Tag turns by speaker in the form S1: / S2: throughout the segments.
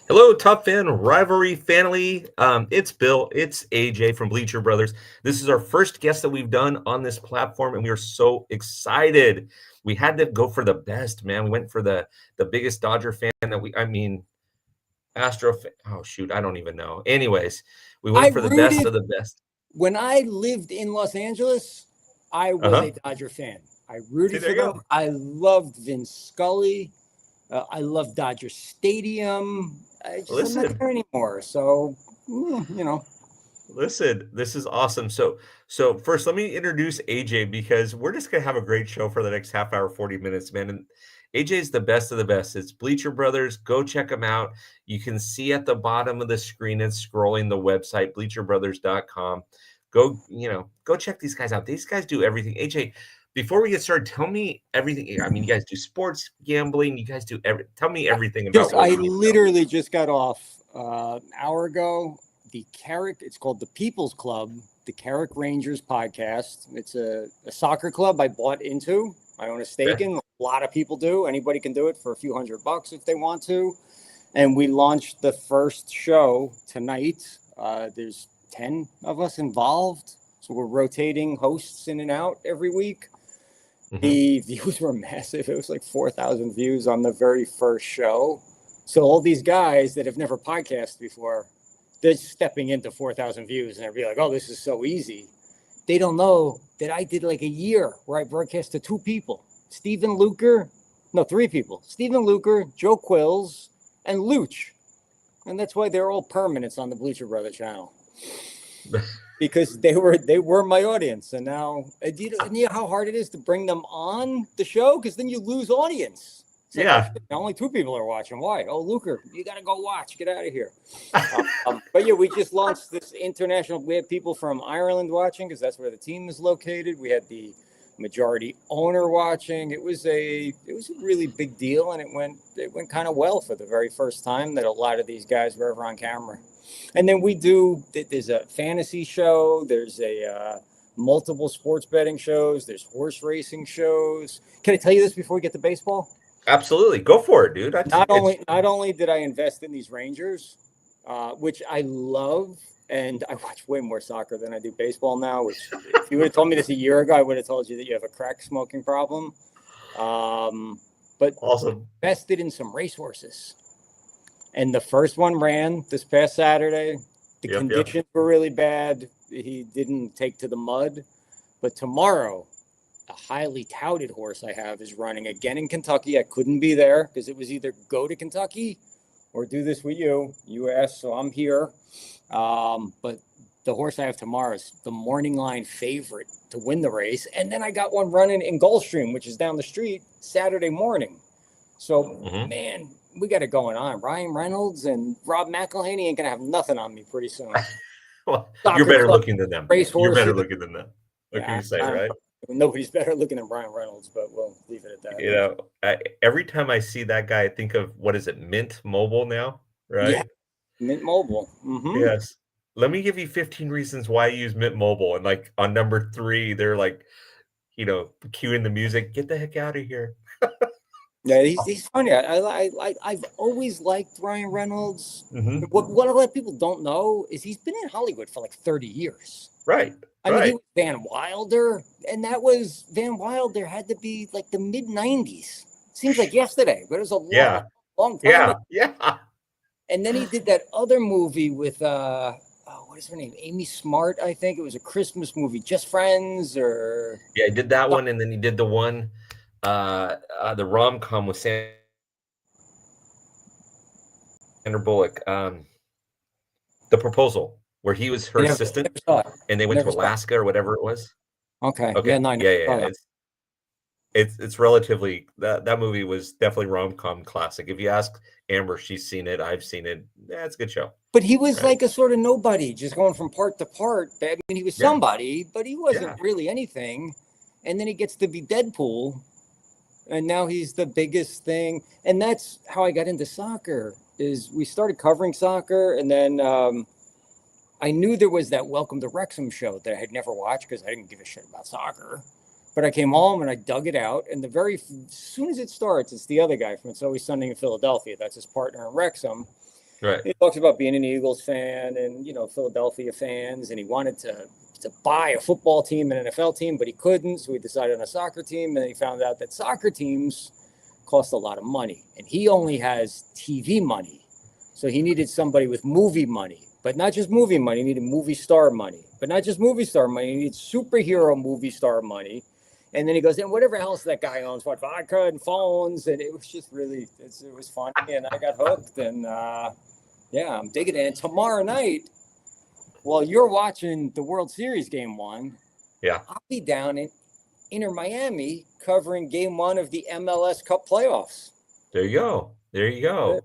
S1: Hello, Top Fan Rivalry family. It's Bill. It's AJ from Bleacher Brothers. This is our first guest that we've done on this platform, and we are so excited. We had to go for the best, man. We went for the biggest Dodger fan that Oh shoot, I don't even know. Anyways, we
S2: I
S1: went for the best
S2: rooted
S1: of the best.
S2: when I lived in Los Angeles. I
S1: Uh
S2: was
S1: huh.
S2: a Dodger fan. I
S1: See,
S2: rooted
S1: there
S2: for
S1: you
S2: them.
S1: go.
S2: I loved Vin Scully. I loved Dodger Stadium. I'm not
S1: Listen,
S2: there anymore. So, you know,
S1: Listen, this is awesome. So first, let me introduce AJ because we're just gonna have a great show for the next half hour, 40 minutes, man. And AJ is the best of the best. It's Bleacher Brothers. Go check them out. You can see at the bottom of the screen, it's scrolling the website, bleacherbrothers.com. Go check these guys out. These guys do everything. AJ, before we get started, tell me everything. I mean, you guys do sports gambling, you guys do tell me everything about what
S2: I
S1: we need to know.
S2: literally just got off an hour ago. It's called the People's Club, the Carrick Rangers podcast. It's a soccer club I bought into. I own a stake
S1: Okay.
S2: in. A lot of people do. Anybody can do it for a few $100 if they want to. And we launched the first show tonight. There's 10 of us involved. So we're rotating hosts in and out every week.
S1: Hmm.
S2: The views were massive. It was like 4,000 views on the very first show. So all these guys that have never podcasted before, they're stepping into 4,000 views and they'll be like, oh, this is so easy. They don't know that I did like a year where I broadcast to two people, three people, Stephen Luker, Joe Quills, and Luch. And that's why they're all permanents on the Bleacher Brother channel because they were my audience, and now you know how hard it is to bring them on the show because then you lose audience. It's like, oh
S1: Yeah.
S2: shit, only two people are watching. Why? Oh, Luker, you got to go watch. Get out of here. But yeah, we just launched this international. We had people from Ireland watching because that's where the team is located. We had the majority owner watching. It was a really big deal, and it went kind of well for the very first time that a lot of these guys were ever on camera. And then there's a fantasy show, there's a multiple sports betting shows, there's horse racing shows. Can I tell you this before we get to baseball?
S1: Absolutely. Go for it, dude.
S2: Not only did I invest in these Rangers, which I love, and I watch way more soccer than I do baseball now. Which, if you would have told me this a year ago, I would have told you that you have a crack smoking problem. But
S1: Awesome.
S2: invested in some racehorses, and the first one ran this past Saturday. The
S1: Yep, yep.
S2: conditions were really bad. He didn't take to the mud. But tomorrow, a highly touted horse I have is running again in Kentucky. I couldn't be there because it was either go to Kentucky or do this with you. You asked, so I'm here. But the horse I have tomorrow is the morning line favorite to win the race. And then I got one running in Gulfstream, which is down the street, Saturday morning. So,
S1: Hmm.
S2: man, we got it going on. Ryan Reynolds and Rob McElhaney ain't going to have nothing on me pretty soon.
S1: Well, you're
S2: Soccer
S1: better
S2: club,
S1: looking than them.
S2: race
S1: You're better
S2: horses.
S1: looking than them. What can
S2: Yeah,
S1: you say, right?
S2: nobody's better looking than Brian Reynolds, but we'll leave it at that.
S1: You know, every time I see that guy, I think of what is it, Mint Mobile now,
S2: Yeah,
S1: right?
S2: Mint Mobile. Mm-hmm.
S1: Yes. Let me give you 15 reasons why I use Mint Mobile. And like on number three, they're like, cueing the music. Get the heck out of here.
S2: Yeah, he's funny. I've always liked Ryan Reynolds.
S1: Hmm.
S2: What a lot of people don't know is he's been in Hollywood for like 30 years.
S1: Right.
S2: I mean, he
S1: Right.
S2: was Van Wilder, and that was Van Wilder had to be like the mid 90s. Seems like yesterday, but it was a long,
S1: Yeah.
S2: long time ago.
S1: Yeah. Yeah.
S2: And then he did that other movie with what is her name? Amy Smart, I think. It was a Christmas movie, Just Friends or
S1: Yeah. He did that one. And then he did the one, the rom com with Sandra Bullock, The Proposal, where he was her
S2: I
S1: assistant
S2: never saw it.
S1: and they
S2: I
S1: went to
S2: never saw it.
S1: Alaska or whatever it was.
S2: Okay.
S1: Okay.
S2: Yeah, no, I never
S1: Yeah, yeah,
S2: saw
S1: yeah.
S2: that.
S1: It's relatively that movie was definitely rom-com classic. If you ask Amber, she's seen it. I've seen it. Yeah, it's a good show.
S2: But he was
S1: Right.
S2: like a sort of nobody, just going from part to part. I mean, he was
S1: Yeah.
S2: somebody, but he wasn't
S1: Yeah.
S2: really anything. And then he gets to be Deadpool, and now he's the biggest thing. And that's how I got into soccer. Is we started covering soccer, and then I knew there was that Welcome to Wrexham show that I had never watched because I didn't give a shit about soccer. But I came home and I dug it out, and as soon as it starts, it's the other guy from It's Always Sunny in Philadelphia. That's his partner in Wrexham.
S1: Right.
S2: He talks about being an Eagles fan and, Philadelphia fans, and he wanted to buy a football team and an NFL team, but he couldn't. So he decided on a soccer team, and then he found out that soccer teams cost a lot of money, and he only has TV money. So he needed somebody with movie money, but not just movie money. He needed movie star money, but not just movie star money. He needs superhero movie star money. And then he goes, and whatever else that guy owns, what, vodka and phones. And it was just really, it was funny. And I got hooked. And yeah, I'm digging it. And tomorrow night, while you're watching the World Series game 1,
S1: Yeah.
S2: I'll be down in Inter Miami covering game 1 of the MLS Cup playoffs.
S1: There you go. There you go.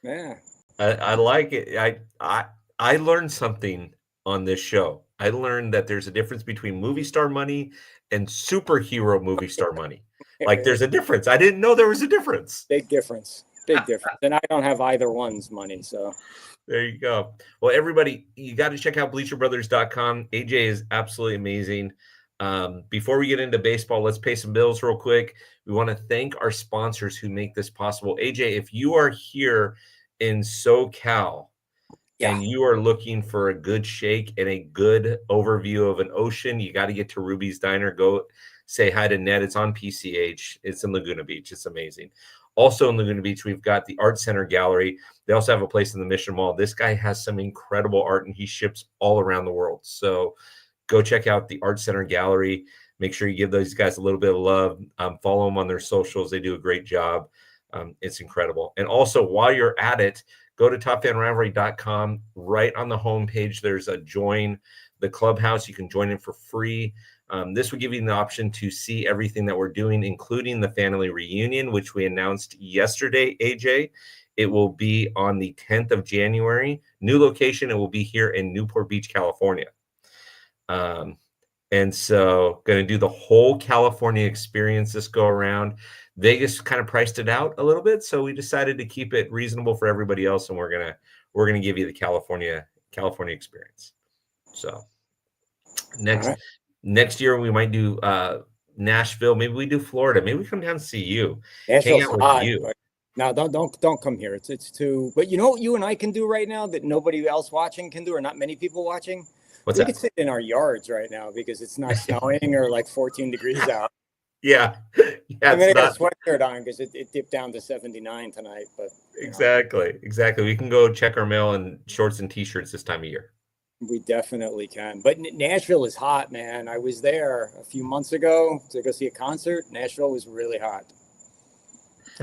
S2: Yeah.
S1: I like it. I learned something on this show. I learned that there's a difference between movie star money and superhero movie star money. Like there's a difference. I didn't know there was a difference.
S2: Big difference. Big difference. And I don't have either one's money. So
S1: there you go. Well, everybody, you got to check out bleacherbrothers.com. AJ is absolutely amazing. Before we get into baseball, let's pay some bills real quick. We want to thank our sponsors who make this possible. AJ, if you are here in SoCal and you are looking for a good shake and a good overview of an ocean, you got to get to Ruby's Diner. Go say hi to Ned. It's on PCH. It's in Laguna Beach. It's amazing. Also in Laguna Beach, we've got the Art Center Gallery. They also have a place in the Mission Mall. This guy has some incredible art, and he ships all around the world. So go check out the Art Center Gallery. Make sure you give those guys a little bit of love. Follow them on their socials. They do a great job. It's incredible. And also, while you're at it, go to topfanrivalry.com. Right on the homepage, there's a join the clubhouse. You can join in for free. This will give you the option to see everything that we're doing, including the family reunion, which we announced yesterday, AJ. It will be on the 10th of January. New location. It will be here in Newport Beach, California. And so going to do the whole California experience this go around. Vegas kind of priced it out a little bit, so we decided to keep it reasonable for everybody else, and we're gonna give you the California experience. So next year we might do Nashville, maybe we do Florida, maybe we come down and see you, hang out with you.
S2: No, don't come here. It's too. But you know what you and I can do right now that nobody else watching can do, or not many people watching.
S1: What's
S2: we
S1: that?
S2: can sit in our yards right now because it's not snowing or like 14 degrees out.
S1: Yeah.
S2: I'm gonna get a sweatshirt on because it dipped down to 79 tonight. But
S1: exactly. We can go check our mail in shorts and t-shirts this time of year.
S2: We definitely can. But Nashville is hot, man. I was there a few months ago to go see a concert. Nashville was really hot.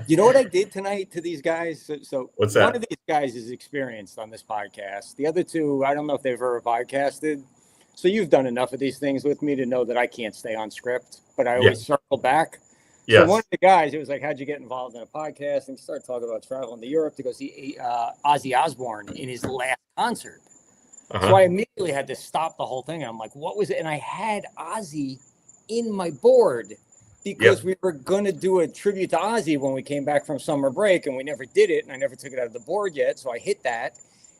S2: You know what I did tonight to these guys? So
S1: what's that?
S2: One of these guys is experienced on this podcast. The other two, I don't know if they've ever podcasted. So you've done enough of these things with me to know that I can't stay on script, but I always circle back.
S1: Yes.
S2: So one of the guys, it was like, how'd you get involved in a podcast? And he started talking about traveling to Europe to go see Ozzy Osbourne in his last concert. So I immediately had to stop the whole thing. And I'm like, what was it? And I had Ozzy in my board because we were going to do a tribute to Ozzy when we came back from summer break, and we never did it. And I never took it out of the board yet. So I hit that.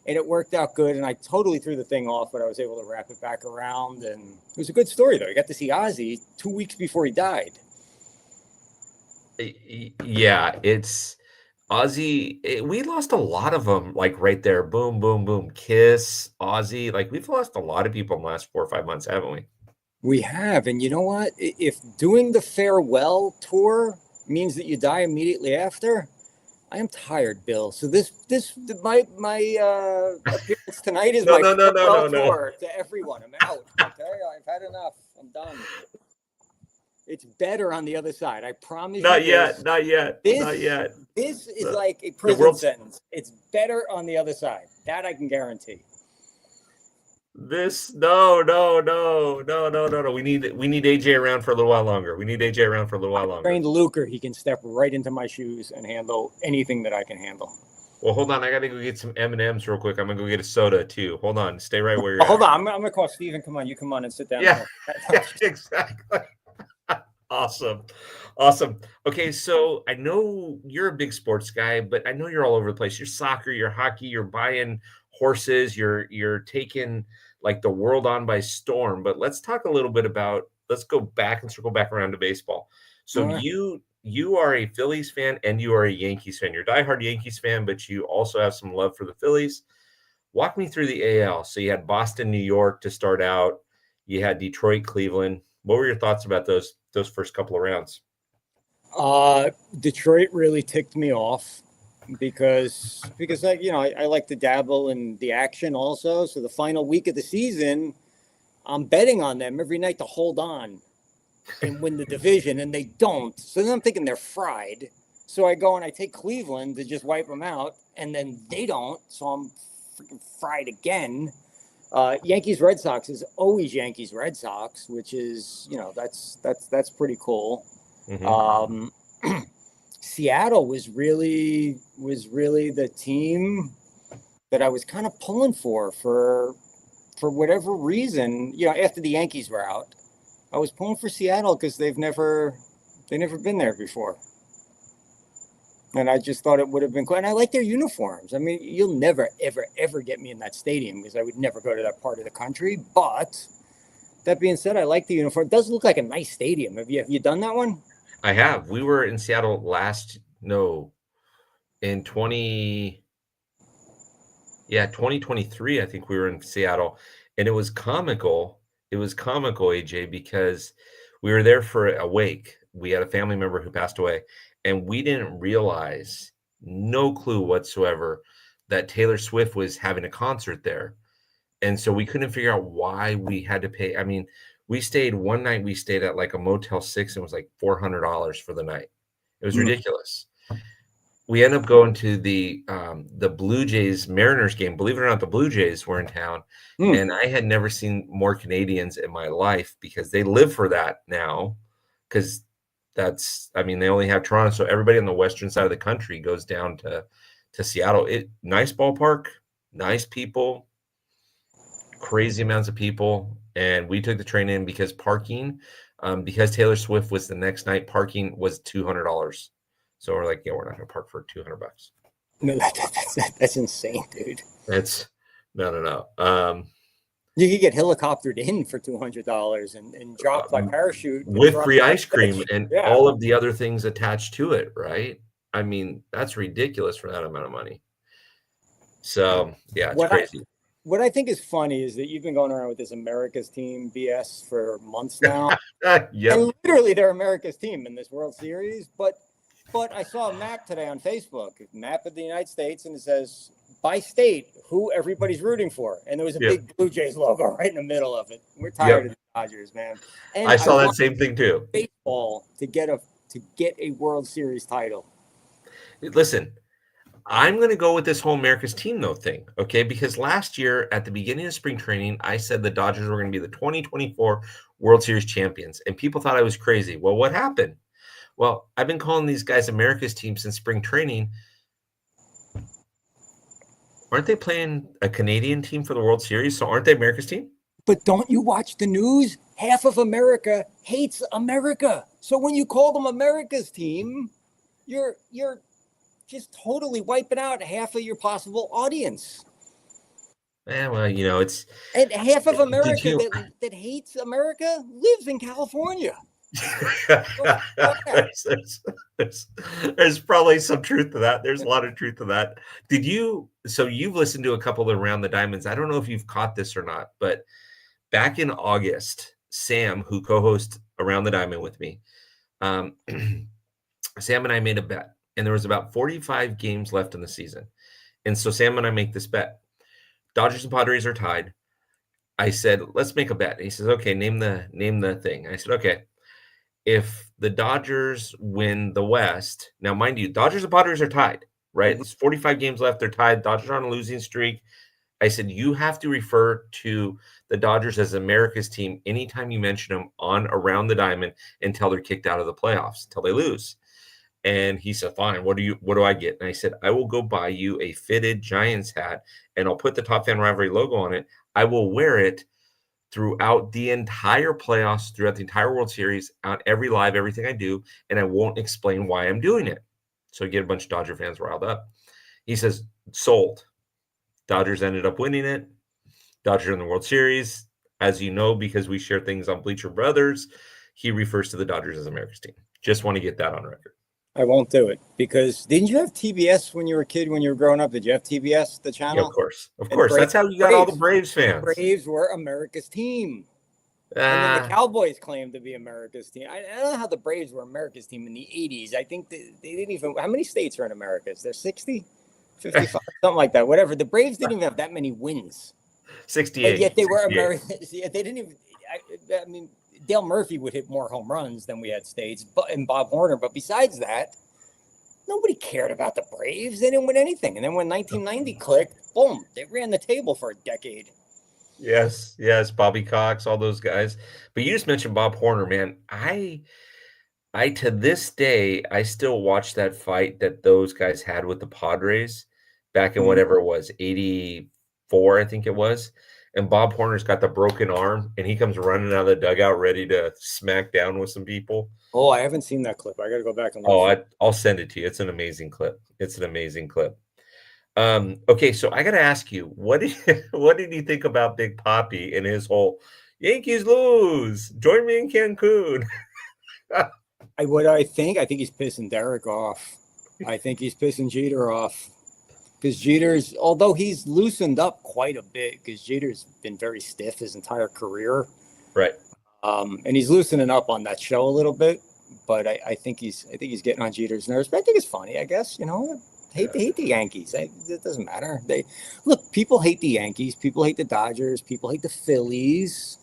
S2: And it worked out good, and I totally threw the thing off, but I was able to wrap it back around, and it was a good story, though. You got to see Ozzy 2 weeks before he died.
S1: Yeah, it's Ozzy. We lost a lot of them, like right there. Boom, boom, boom. Kiss, Ozzy. Like we've lost a lot of people in the last 4 or 5 months, haven't we?
S2: We have, and you know what? If doing the farewell tour means that you die immediately after, I am tired, Bill. So my appearance tonight is my farewell tour to everyone. I'm out. Okay, I've had enough. I'm done. It's better on the other side. I promise.
S1: Not yet.
S2: This is like a prison sentence. It's better on the other side. That I can guarantee.
S1: No. We need AJ around for a little while longer.
S2: I trained Luker. He can step right into my shoes and handle anything that I can handle.
S1: Well, hold on. I got to go get some M&Ms real quick. I'm going to go get a soda, too. Hold on. Stay right where you're at.
S2: Hold on. I'm going to call Steven. Come on. You come on and sit down.
S1: Yeah, exactly. Awesome. Okay, so I know you're a big sports guy, but I know you're all over the place. You're soccer, you're hockey, you're buying horses, you're taking like the world on by storm. But let's talk a little bit about, let's go back and circle back around to baseball. So you are a Phillies fan and you are a Yankees fan. You're a diehard Yankees fan, but you also have some love for the Phillies. Walk me through the AL. So you had Boston, New York to start out. You had Detroit, Cleveland. What were your thoughts about those first couple of rounds?
S2: Detroit really ticked me off because I like to dabble in the action also. So the final week of the season, I'm betting on them every night to hold on and win the division, and they don't. So then I'm thinking they're fried. So I go and I take Cleveland to just wipe them out, and then they don't. So I'm freaking fried again. Yankees Red Sox is always Yankees Red Sox, which is that's pretty cool.
S1: Mhm.
S2: Seattle was really the team that I was kind of pulling for whatever reason. After the Yankees were out, I was pulling for Seattle because they've never been there before. And I just thought it would have been cool. And I like their uniforms. I mean, you'll never, ever, ever get me in that stadium because I would never go to that part of the country. But that being said, I like the uniform. It does look like a nice stadium. Have you done that one?
S1: I have. We were in Seattle in 2023, I think we were in Seattle, and it was comical. It was comical, AJ, because we were there for a wake. We had a family member who passed away, and we didn't realize, no clue whatsoever, that Taylor Swift was having a concert there. And so we couldn't figure out why we had to pay. I mean, we stayed one night, we stayed at like a Motel 6, and it was like $400 for the night. It was ridiculous. We end up going to the Blue Jays Mariners game. Believe it or not, the Blue Jays were in town, and I had never seen more Canadians in my life because they live for that now. Because they only have Toronto, so everybody on the western side of the country goes down to Seattle. Nice ballpark, nice people, crazy amounts of people, and we took the train in because parking, because Taylor Swift was the next night, parking was $200. So we're like, yeah, we're not going to park for $200.
S2: No, that's insane, dude.
S1: It's no.
S2: You could get helicoptered in for $200 and dropped by parachute
S1: with free ice cream and
S2: yeah.
S1: all of the other things attached to it, right? I mean, that's ridiculous for that amount of money. So yeah, it's crazy.
S2: What I think is funny is that you've been going around with this America's team BS for months now.
S1: Yep.
S2: And literally they're America's team in this World Series, but I saw a map today on Facebook, a map of the United States, and it says by state who everybody's rooting for. And there was a big Blue Jays logo right in the middle of it. We're tired of the Dodgers, man. And
S1: I saw that same thing too.
S2: Baseball to get a World Series title.
S1: Listen, I'm going to go with this whole America's team though thing, okay? Because last year at the beginning of spring training, I said the Dodgers were going to be the 2024 World Series champions, and people thought I was crazy. Well, what happened? Well, I've been calling these guys America's team since spring training. Aren't they playing a Canadian team for the World Series? So aren't they America's team?
S2: But don't you watch the news? Half of America hates America. So when you call them America's team, you're just totally wiping out half of your possible audience.
S1: Yeah, well, it's...
S2: And half of America that hates America lives in California.
S1: There's probably some truth to that. There's a lot of truth to that. So you've listened to a couple of Around the Diamonds. I don't know if you've caught this or not, but back in August, Sam, who co-hosts Around the Diamond with me, Sam and I made a bet, and there was about 45 games left in the season. And so Sam and I make this bet. Dodgers and Padres are tied. I said, let's make a bet. And he says, okay, name the thing. I said, okay. If the Dodgers win the West, now mind you, Dodgers and Padres are tied, right? It's 45 games left. They're tied. Dodgers are on a losing streak. I said, you have to refer to the Dodgers as America's team anytime you mention them on Around the Diamond until they're kicked out of the playoffs, until they lose. And he said, fine, what do I get? And I said, I will go buy you a fitted Giants hat, and I'll put the Top Fan Rivalry logo on it. I will wear it throughout the entire playoffs, throughout the entire World Series, on every live, everything I do, and I won't explain why I'm doing it. So I get a bunch of Dodger fans riled up. He says, sold. Dodgers ended up winning it. Dodgers in the World Series. As you know, because we share things on Bleacher Brothers, he refers to the Dodgers as America's team. Just want to get that on record.
S2: I won't do it because didn't you have TBS when you were a kid, when you were growing up? Did you have TBS, the
S1: Yeah, of
S2: channel?
S1: course. Of
S2: And
S1: course. That's how you got all the Braves
S2: The
S1: fans.
S2: Braves were America's team. And then the Cowboys claimed to be America's team. I don't know how the Braves were America's team in the 80s. I think they didn't even, how many states are in America? Is there 60? 55? Something like that. Whatever. The Braves didn't even have that many wins.
S1: 68.
S2: And yet they were
S1: 68.
S2: Americans. Yeah, they didn't even, I mean, Dale Murphy would hit more home runs than we had states, and Bob Horner. But besides that, nobody cared about the Braves. They didn't win anything. And then when 1990 clicked, boom, they ran the table for a decade.
S1: Yes, Bobby Cox, all those guys. But you just mentioned Bob Horner, man. I to this day, I still watch that fight that those guys had with the Padres back in whatever it was, 84, I think it was. And Bob Horner's got the broken arm, and he comes running out of the dugout ready to smack down with some people.
S2: Oh, I haven't seen that clip. I got to go back and look.
S1: I'll send it to you. It's an amazing clip. Okay, so I got to ask you, what did you think about Big Papi and his whole Yankees lose? Join me in Cancun.
S2: What do I think? I think he's pissing Derek off. I think he's pissing Jeter off. Because Jeter's, although he's loosened up quite a bit, because Jeter's been very stiff his entire career.
S1: Right.
S2: And he's loosening up on that show a little bit. But I think he's getting on Jeter's nerves. But I think it's funny, I guess. You know, hate the Yankees. It doesn't matter. People hate the Yankees. People hate the Dodgers. People hate the Phillies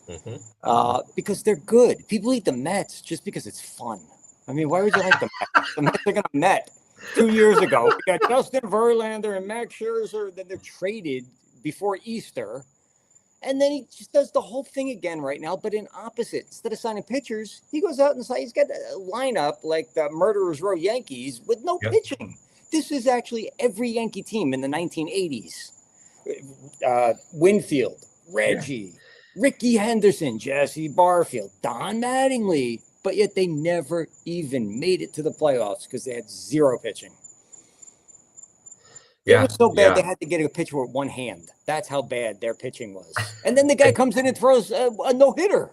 S2: because they're good. People hate the Mets just because it's fun. I mean, why would you like the Mets? The Mets are going to net. 2 years ago, we got Justin Verlander and Max Scherzer. Then they're traded before Easter. And then he just does the whole thing again right now, but in opposite. Instead of signing pitchers, he goes out and he's got a lineup like the Murderers Row Yankees with no pitching. This is actually every Yankee team in the 1980s. Winfield, Reggie, Ricky Henderson, Jesse Barfield, Don Mattingly. But yet they never even made it to the playoffs because they had zero pitching. It was so bad they had to get a pitcher with one hand. That's how bad their pitching was. And then the guy comes in and throws a no-hitter.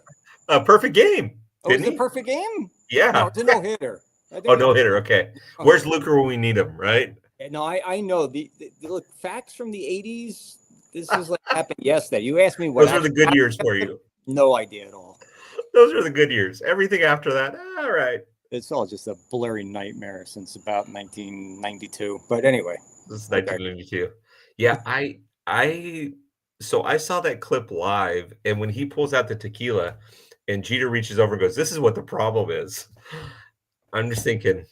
S1: A perfect game.
S2: Oh, was it a perfect game?
S1: Yeah.
S2: No, it's a no-hitter.
S1: Oh, no-hitter. Okay. Where's Luker when we need him, right?
S2: No, I know. The look, facts from the 80s, this is like happened yesterday. You asked me what.
S1: Those were the good years for you.
S2: No idea at all.
S1: Those were the good years. Everything after that, all right.
S2: It's all just a blurry nightmare since about 1992. But anyway.
S1: This is 1992. Yeah, so I saw that clip live, and when he pulls out the tequila and Jeter reaches over and goes, "This is what the problem is." I'm just thinking,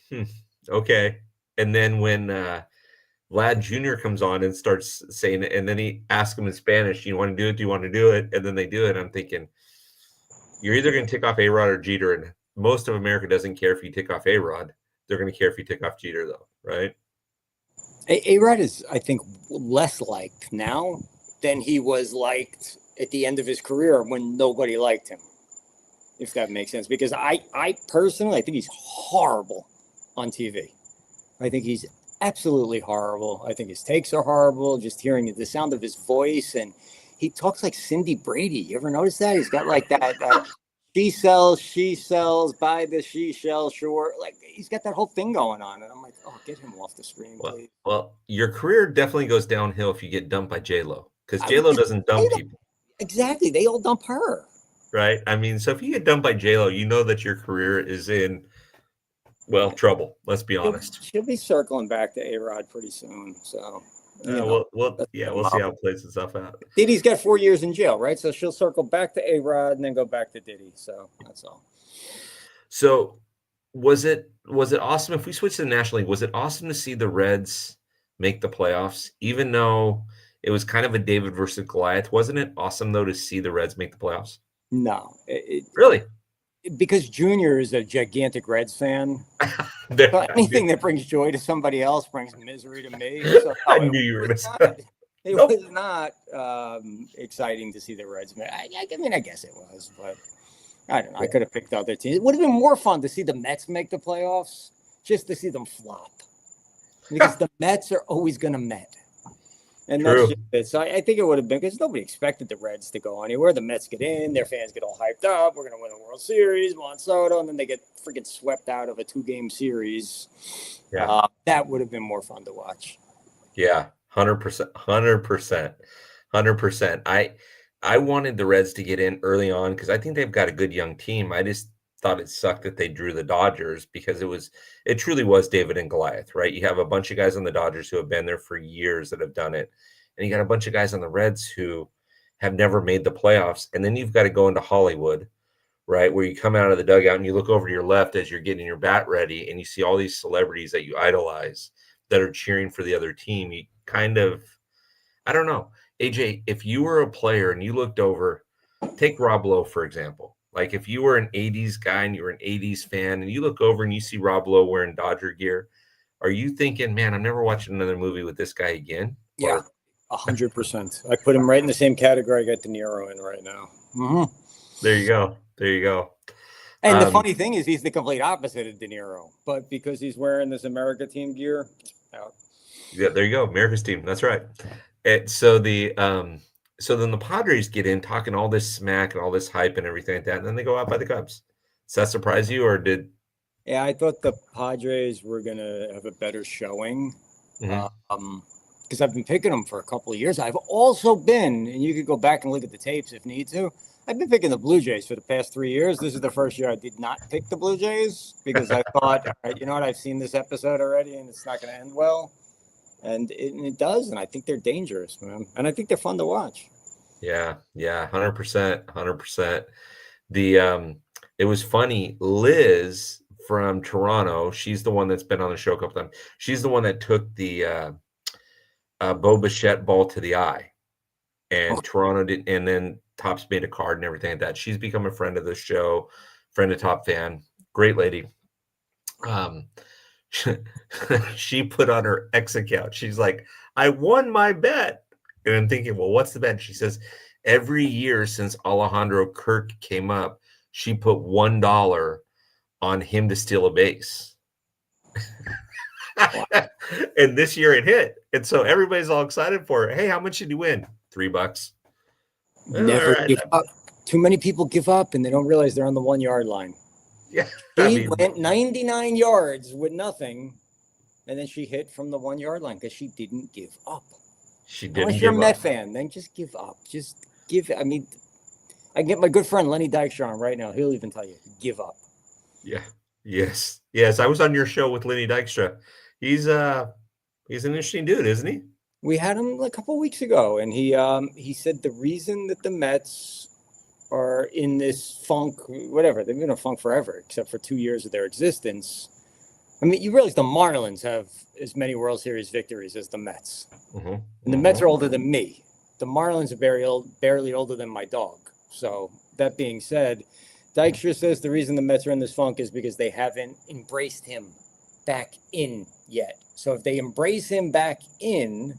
S1: okay. And then when Vlad Jr. comes on and starts saying it, and then he asks him in Spanish, "You want to do it? Do you want to do it?" And then they do it. I'm thinking, you're either going to tick off A-Rod or Jeter, and most of America doesn't care if you tick off A-Rod. They're going to care if you tick off Jeter, though, right?
S2: A-Rod is, I think, less liked now than he was liked at the end of his career when nobody liked him, if that makes sense. Because I personally, I think he's horrible on TV. I think he's absolutely horrible. I think his takes are horrible, just hearing the sound of his voice. And he talks like Cindy Brady. You ever notice that? He's got like that she sells, buy the she shell, sure. Like he's got that whole thing going on. And I'm like, oh, get him off the screen, please.
S1: Well, your career definitely goes downhill if you get dumped by J-Lo. Because J-Lo doesn't dump people.
S2: Exactly. They all dump her.
S1: Right? I mean, so if you get dumped by J-Lo, you know that your career is in, trouble. Let's be honest.
S2: She'll be circling back to A-Rod pretty soon. So,
S1: we'll see how it plays itself out.
S2: Diddy's got 4 years in jail, right? So she'll circle back to A-Rod and then go back to Diddy. So that's all.
S1: So was it awesome if we switch to the National League? Was it awesome to see the Reds make the playoffs, even though it was kind of a David versus Goliath? Wasn't it awesome though to see the Reds make the playoffs?
S2: No,
S1: really,
S2: because Junior is a gigantic Reds fan. So anything that brings joy to somebody else brings misery to me. So,
S1: I knew you were going to say that.
S2: It was not exciting to see the Reds. I mean, I guess it was, but I don't know. I could have picked other teams. It would have been more fun to see the Mets make the playoffs, just to see them flop. Because the Mets are always going to Met. And that's
S1: True.
S2: just it. So I think it would have been because nobody expected the Reds to go anywhere. The Mets get in, their fans get all hyped up. We're going to win a World Series, Juan Soto, and then they get freaking swept out of a 2-game series.
S1: Yeah.
S2: That would have been more fun to watch.
S1: Yeah. 100%. 100%. 100%. I wanted the Reds to get in early on because I think they've got a good young team. I just thought it sucked that they drew the Dodgers because it truly was David and Goliath, right? You have a bunch of guys on the Dodgers who have been there for years that have done it. And you got a bunch of guys on the Reds who have never made the playoffs. And then you've got to go into Hollywood, right? Where you come out of the dugout and you look over to your left as you're getting your bat ready and you see all these celebrities that you idolize that are cheering for the other team. You kind of, I don't know. AJ, if you were a player and you looked over, take Rob Lowe, for example. Like if you were an 80s guy and you were an 80s fan and you look over and you see Rob Lowe wearing Dodger gear, are you thinking, man, I'm never watching another movie with this guy again?
S2: Yeah, 100%. I put him right in the same category I got De Niro in right now. Mm-hmm.
S1: There you go. There you go.
S2: And the funny thing is, he's the complete opposite of De Niro, but because he's wearing this America team gear, out.
S1: Yeah, there you go. America's team. That's right. And so then the Padres get in talking all this smack and all this hype and everything like that, and then they go out by the Cubs. Does that surprise you, or did?
S2: Yeah, I thought the Padres were gonna have a better showing. Because I've been picking them for a couple of years. I've also been, and you could go back and look at the tapes if need to. I've been picking the Blue Jays for the past 3 years. This is the first year I did not pick the Blue Jays because I thought, all right, you know what, I've seen this episode already and it's not going to end well. And it does, and I think they're dangerous, man. And I think they're fun to watch.
S1: Yeah, 100%, 100%. It was funny. Liz from Toronto, she's the one that's been on the show a couple times. She's the one that took the Bo Bichette ball to the eye, and Toronto did, and then Topps made a card and everything like that. She's become a friend of the show, friend of Top Fan, great lady. She put on her X account. She's like, I won my bet. And I'm thinking, well, what's the bet? She says, every year since Alejandro Kirk came up, she put $1 on him to steal a base. And this year it hit. And so everybody's all excited for it. Hey, how much did you win? $3.
S2: Never give up. Too many people give up and they don't realize they're on the 1 yard line.
S1: Yeah.
S2: She went 99 yards with nothing, and then she hit from the 1 yard line because she didn't give up.
S1: She didn't.
S2: Unless you're a Met fan, then just give up. Just give. I mean, I can get my good friend Lenny Dykstra on right now. He'll even tell you, give up.
S1: Yeah. Yes. I was on your show with Lenny Dykstra. He's an interesting dude, isn't he?
S2: We had him a couple of weeks ago, and he said the reason that the Mets are in this funk, whatever, they've been in a funk forever, except for 2 years of their existence. I mean, you realize the Marlins have as many World Series victories as the Mets.
S1: Mm-hmm.
S2: And the Mets are older than me. The Marlins are barely older than my dog. So that being said, Dykstra says the reason the Mets are in this funk is because they haven't embraced him back in yet. So if they embrace him back in,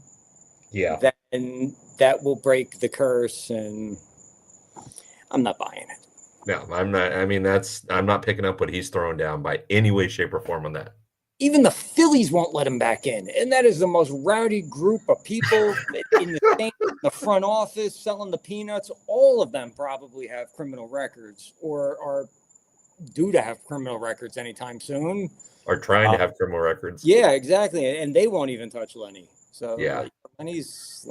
S2: then that will break the curse, and I'm not buying it.
S1: No, I'm not. I mean, I'm not picking up what he's throwing down by any way, shape, or form on that.
S2: Even the Phillies won't let him back in. And that is the most rowdy group of people in the front office selling the peanuts. All of them probably have criminal records or are due to have criminal records anytime soon.
S1: Or trying to have criminal records.
S2: Yeah, exactly. And they won't even touch Lenny. So
S1: yeah,
S2: Lenny's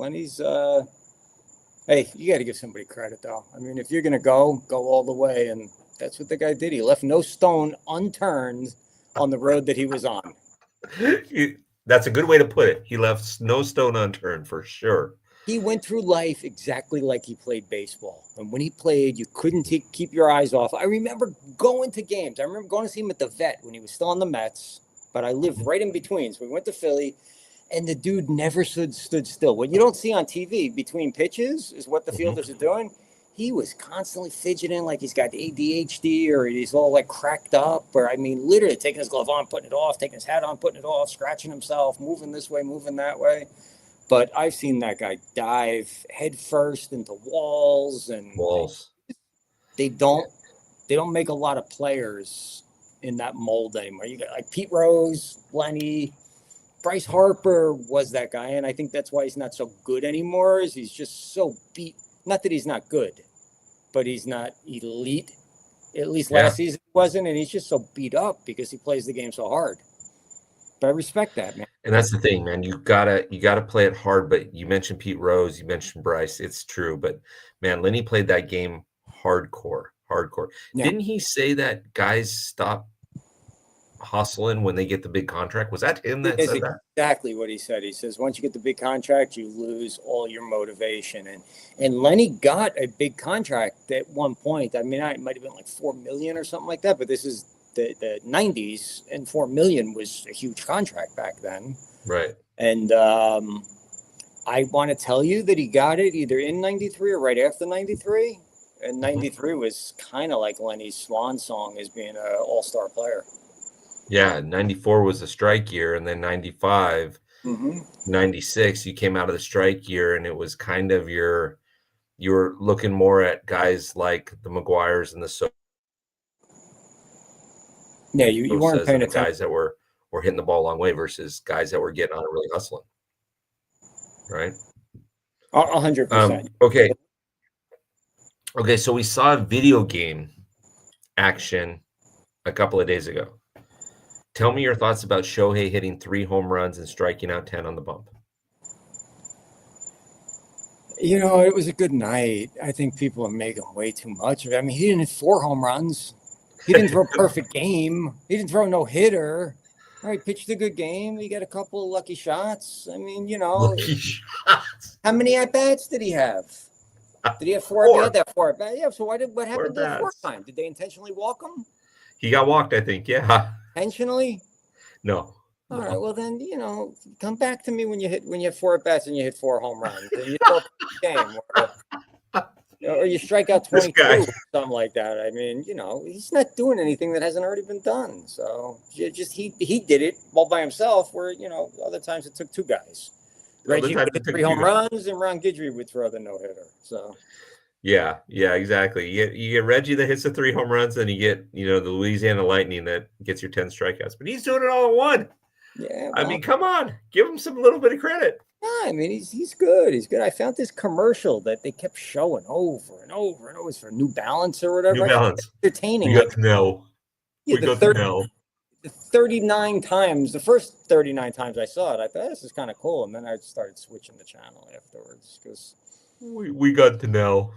S2: hey, you got to give somebody credit, though. I mean, if you're going to go all the way. And that's what the guy did. He left no stone unturned on the road that he was on.
S1: That's a good way to put it. He left no stone unturned, for sure.
S2: He went through life exactly like he played baseball. And when he played, you couldn't keep your eyes off. I remember going to games. I remember going to see him at the Vet when he was still on the Mets. But I lived right in between. So we went to Philly. And the dude never stood still. What you don't see on TV between pitches is what the fielders are doing. He was constantly fidgeting like he's got ADHD or he's all like cracked up. Or, I mean, literally taking his glove on, putting it off, taking his hat on, putting it off, scratching himself, moving this way, moving that way. But I've seen that guy dive head first into walls. And they don't make a lot of players in that mold anymore. You got like Pete Rose, Lenny, Bryce Harper was that guy, and I think that's why he's not so good anymore. Is he's just so beat? Not that he's not good, but he's not elite. At least
S1: Yeah.
S2: last season he wasn't, and he's just so beat up because he plays the game so hard. But I respect that, man.
S1: And that's the thing, man. You gotta play it hard. But you mentioned Pete Rose, you mentioned Bryce. It's true, but man, Lenny played that game hardcore, hardcore.
S2: Yeah.
S1: Didn't he say that guys stop hustling when they get the big contract? Was that him that
S2: That's
S1: said that?
S2: exactly what he said. He says once you get the big contract, you lose all your motivation. And Lenny got a big contract at one point. I mean, it might have been like $4 million or something like that. But this is the 90s, and $4 million was a huge contract back then.
S1: Right.
S2: And I want to tell you that he got it either in 93 or right after 93. And 93 was kind of like Lenny's swan song as being an all-star player.
S1: Yeah, 94 was the strike year, and then 95, 96, you came out of the strike year, and it was kind of you were looking more at guys like the McGuires and the
S2: Yeah, you weren't paying attention.
S1: guys that were hitting the ball a long way versus guys that were getting on and really hustling. Right?
S2: 100%.
S1: Okay, so we saw a video game action a couple of days ago. Tell me your thoughts about Shohei hitting 3 home runs and striking out 10 on the bump.
S2: It was a good night. I think people are making way too much of it. I mean, he didn't hit 4 home runs. He didn't throw a perfect game. He didn't throw no hitter. All right, pitched a good game. He got a couple of lucky shots. I mean,
S1: Lucky shots.
S2: How many at-bats did he have? Did he have 4? He had that 4 at-bats. Yeah, so what happened to the 4th time? Did they intentionally walk him?
S1: He got walked, I think, yeah.
S2: Intentionally?
S1: No.
S2: All right, well then, come back to me when you have 4 at-bats and you hit 4 home runs. And you throw a game. Or you strike out 22 or something like that. I mean, he's not doing anything that hasn't already been done. So just he did it all by himself. Where other times it took 2 guys. Reggie would hit 3 home runs, and Ron Guidry would throw the no-hitter. So
S1: yeah, exactly. You get Reggie that hits the 3 home runs, and you get the Louisiana Lightning that gets your 10 strikeouts. But he's doing it all in one.
S2: Yeah,
S1: I mean, come on, give him some little bit of credit.
S2: I mean, he's good. He's good. I found this commercial that they kept showing over and over and over for New Balance or whatever.
S1: New Balance.
S2: Entertaining.
S1: We got to know.
S2: Yeah,
S1: we got to know.
S2: The 39 times, the first 39 times I saw it, I thought this is kind of cool. And then I started switching the channel afterwards because
S1: we got to know.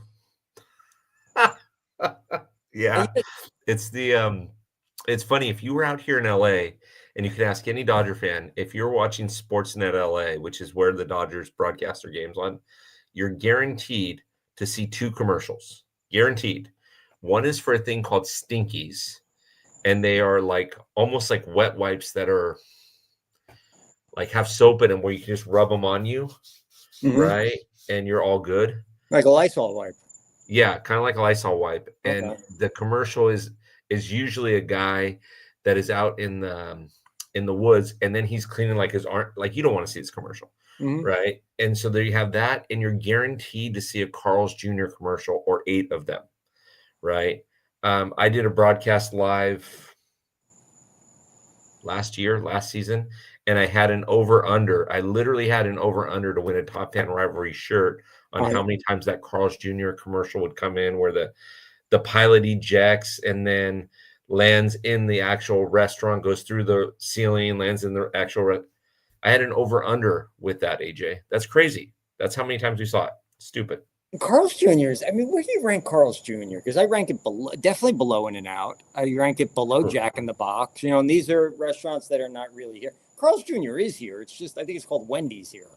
S1: Yeah. It's it's funny. If you were out here in LA, and you could ask any Dodger fan, if you're watching Sportsnet LA, which is where the Dodgers broadcast their games on, you're guaranteed to see 2 commercials. Guaranteed. One is for a thing called Stinkies, and they are almost like wet wipes that are have soap in them where you can just rub them on you, right? And you're all good.
S2: Like a Lysol wipe.
S1: Yeah, kind of like a Lysol wipe.
S2: Okay.
S1: And the commercial is usually a guy that is out in the woods, and then he's cleaning his arm. You don't want to see this commercial, right? And so there you have that, and you're guaranteed to see a Carl's Jr. commercial or 8 of them, right? I did a broadcast live last season, and I had an over-under. I literally had an over-under to win a Top 10 Rivalry shirt on how many times that Carl's Jr. commercial would come in where the pilot ejects and then lands in the actual restaurant, goes through the ceiling, lands in the actual I had an over-under with that, AJ. That's crazy. That's how many times we saw it. Stupid.
S2: Carl's Jr.'s, I mean, where do you rank Carl's Jr.? Because I rank it definitely below In-N-Out. I rank it below Jack in the Box. And these are restaurants that are not really here. Carl's Jr. is here. It's just, I think it's called Wendy's here.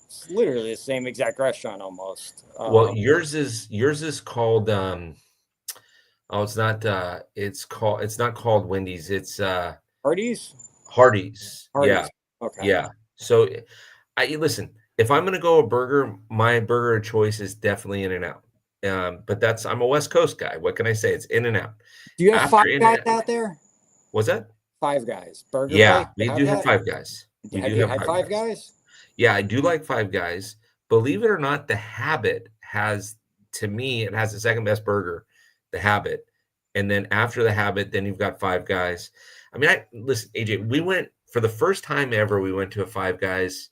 S2: It's literally the same exact restaurant almost.
S1: Well, yours is called it's not called Wendy's. It's
S2: Hardee's.
S1: Yeah.
S2: Okay.
S1: Yeah. So listen, if I'm gonna go a burger, my burger of choice is definitely In-N-Out. But I'm a West Coast guy. What can I say? It's In-N-Out.
S2: Do you have Five Guys out there?
S1: What's that?
S2: Five Guys. Burger
S1: Yeah,
S2: place?
S1: We do have Five Guys.
S2: Have you had Five Guys?
S1: Yeah, I do like Five Guys. Believe it or not, The Habit has, to me, it has the second best burger, The Habit. And then after The Habit, then you've got Five Guys. I mean, listen, AJ, we went for the first time ever, we went to a Five Guys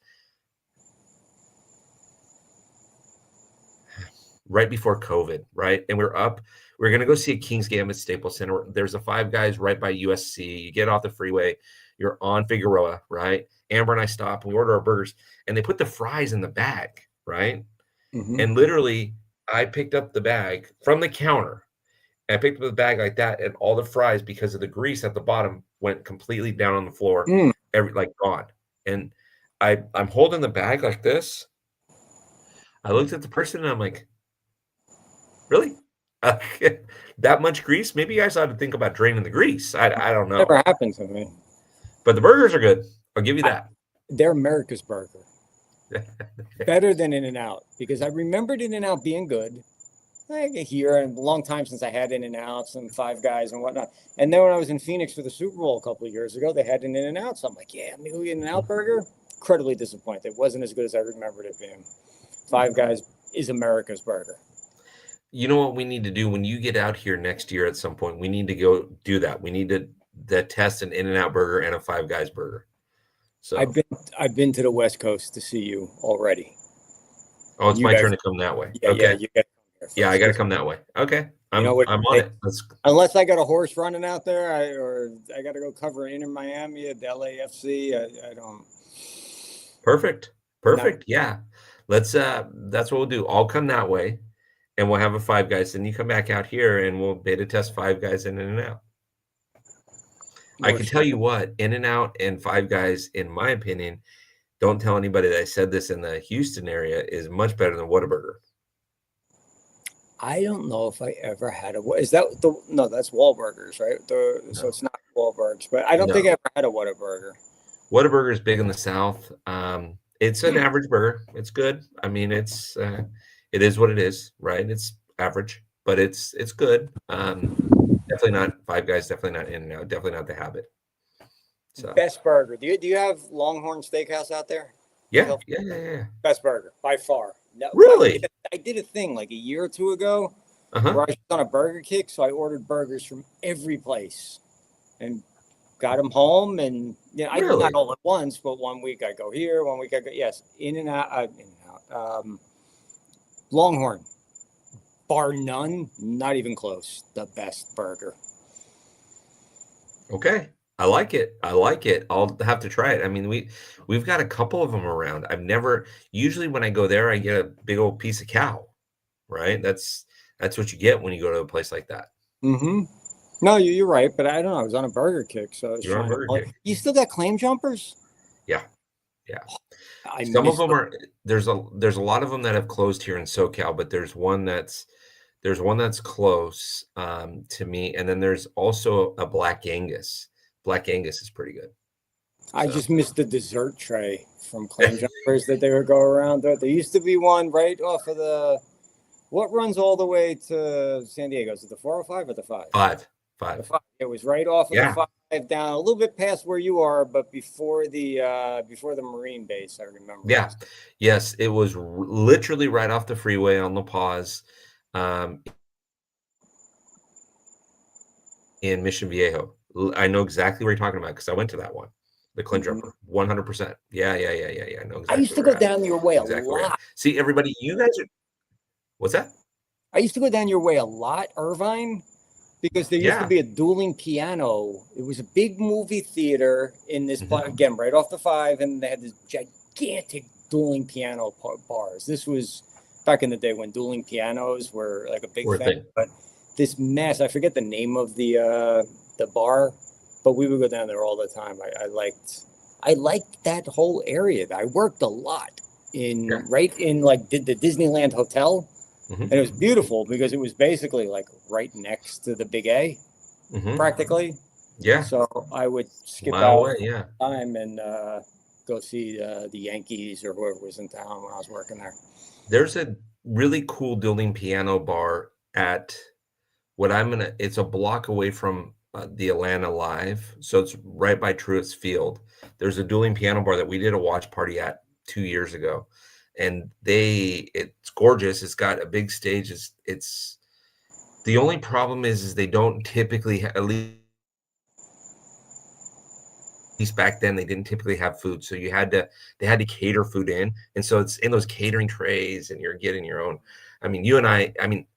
S1: right before COVID, right? And we're going to go see a King's game at Staples Center. There's a Five Guys right by USC. You get off the freeway, you're on Figueroa, right? Amber and I stop and we order our burgers, and they put the fries in the bag, right?
S2: Mm-hmm.
S1: And literally, I picked up the bag from the counter. And I picked up the bag like that, and all the fries, because of the grease at the bottom, went completely down on the floor, like gone. And I'm holding the bag like this. I looked at the person and I'm like, really? That much grease? Maybe you guys ought to think about draining the grease. I don't know.
S2: Never happened to me.
S1: But the burgers are good. I'll give you that.
S2: They're America's burger. Better than In-N-Out, because I remembered In-N-Out being good. Like here, and a long time since I had In-N-Outs and Five Guys and whatnot. And then when I was in Phoenix for the Super Bowl a couple of years ago, they had an In-N-Out. So I'm like, yeah, maybe In-N-Out burger. Incredibly disappointed. It wasn't as good as I remembered it being. Five Guys is America's burger.
S1: You know what we need to do when you get out here next year at some point? We need to go do that. We need to test an In-N-Out burger and a Five Guys burger. So
S2: I've been to the West Coast to see you already.
S1: Oh, it's my turn to come that way.
S2: Yeah,
S1: okay.
S2: Yeah,
S1: I got to come that way. Okay. I'm on it.
S2: Unless I got a horse running out there, I got to go cover Inter Miami at the LAFC. I don't.
S1: Perfect. Yeah. Let's that's what we'll do. I'll come that way and we'll have a Five Guys. Then you come back out here and we'll beta test Five Guys in and out. I can tell you what, In-N-Out and Five Guys, in my opinion, don't tell anybody that I said this in the Houston area, is much better than Whataburger.
S2: I don't know if I ever had is that no, that's Wahlburgers, right? So it's not Wahlburgers, but I don't think I ever had a Whataburger.
S1: Whataburger is big in the South. It's an average burger. It's good. I mean, it is what it is, right? It's average, but it's good. Definitely not Five Guys, definitely not In-N-Out, definitely not the habit. So
S2: best burger. Do you have Longhorn Steakhouse out there?
S1: Yeah.
S2: Best burger by far. No,
S1: really?
S2: I did a thing like a year or two ago where I was on a burger kick, so I ordered burgers from every place and got them home. And I did not all at once, but 1 week I go here, 1 week I go In-N-Out. Longhorn, bar none, not even close. The best burger.
S1: Okay. I like it. I'll have to try it. I mean, we've got a couple of them around. Usually when I go there, I get a big old piece of cow, right? That's what you get when you go to a place like that.
S2: Mm-hmm. No, you're right, but I don't know. I was on a burger kick, so I was
S1: You're on a burger kick.
S2: You still got claim jumpers?
S1: Yeah. Some of them are. There's a lot of them that have closed here in SoCal, but there's one that's close to me, and then there's also a Black Angus. Black Angus is pretty good.
S2: I just missed the dessert tray from claim jumpers that they would go around. There used to be one right off of what runs all the way to San Diego? Is it the 405 or the 5?
S1: 5.
S2: The 5. It was right off of the 5 down a little bit past where you are, but before the Marine base, I remember.
S1: Yeah. Yes, it was literally right off the freeway on La Paz. In Mission Viejo. I know exactly what you're talking about because I went to that one. The Clint Jumper. 100%. Yeah. I know exactly.
S2: I used to go down your way a lot.
S1: See, everybody, you guys are. What's that?
S2: I used to go down your way a lot, Irvine, because there used to be a dueling piano. It was a big movie theater in this, again, right off the 5, and they had this gigantic dueling piano bars. This was back in the day when dueling pianos were like a big thing. But this mess, I forget the name of the bar, but we would go down there all the time. I liked that whole area. I worked a lot right in like the Disneyland Hotel, and it was beautiful because it was basically like right next to the Big A, practically. Yeah. So I would skip out time and go see the Yankees or whoever was in town when I was working there.
S1: There's a really cool dueling piano bar at it's a block away from the Atlanta Live. So it's right by Truist Field. There's a dueling piano bar that we did a watch party at 2 years ago. And it's gorgeous. It's got a big stage. It's the only problem is they don't typically at least least back then, they didn't typically have food, so they had to cater food in, and so it's in those catering trays, and you're getting your own. I mean,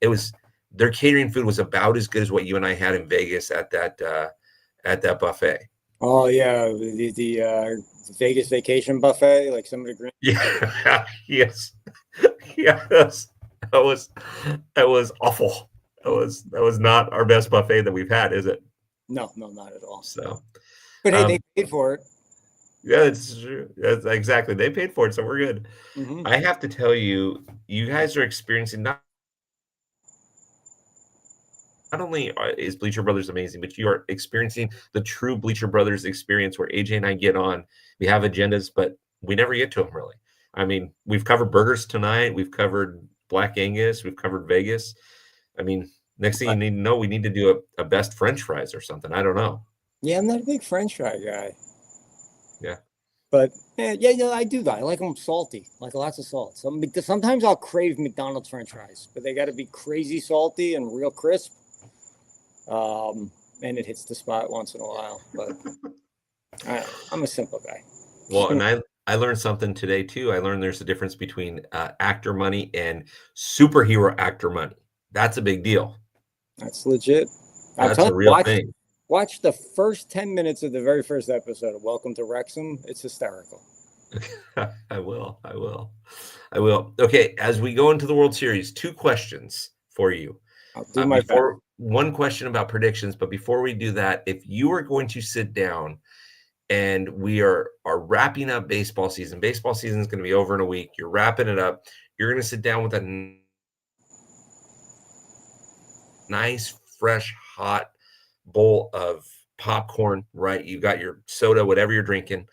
S1: it was their catering food was about as good as what you and I had in Vegas at that buffet.
S2: Oh yeah, the Vegas vacation buffet, like some of the green.
S1: Yeah, yes, yes, that was that was awful. That was not our best buffet that we've had, is it?
S2: No, no, not at all.
S1: So,
S2: But hey, they
S1: um,
S2: paid for it.
S1: yeah, it's true. That's exactly. They paid for it, so we're good.
S2: Hmm.
S1: I have to tell you, you guys are experiencing not only is Bleacher Brothers amazing, but you are experiencing the true Bleacher Brothers experience where AJ and I get on. We have agendas, but we never get to them really. I mean, we've covered burgers tonight. We've covered Black Angus. We've covered Vegas. I mean, next thing you need to know, we need to do a best French fries or something. I don't know.
S2: Yeah, I'm not a big French fry guy,
S1: Yeah.
S2: but yeah, I do. I like them salty, like lots of salt. Sometimes I'll crave McDonald's French fries, but they got to be crazy salty and real crisp. And it hits the spot once in a while, but I'm a simple guy.
S1: Well, and I learned something today too. I learned there's a difference between actor money and superhero actor money. That's a big deal.
S2: That's legit. I'm
S1: That's a
S2: telling you,
S1: real thing.
S2: watch the first 10 minutes of the very first episode of Welcome to Wrexham. It's hysterical.
S1: I will. I will. I will. Okay, as we go into the World Series, two questions for you.
S2: I'll do my best.
S1: One question about predictions, but before we do that, if you are going to sit down and we are wrapping up baseball season is going to be over in a week. You're wrapping it up. You're going to sit down with a nice, fresh, hot bowl of popcorn, right? You got your soda, whatever you're drinking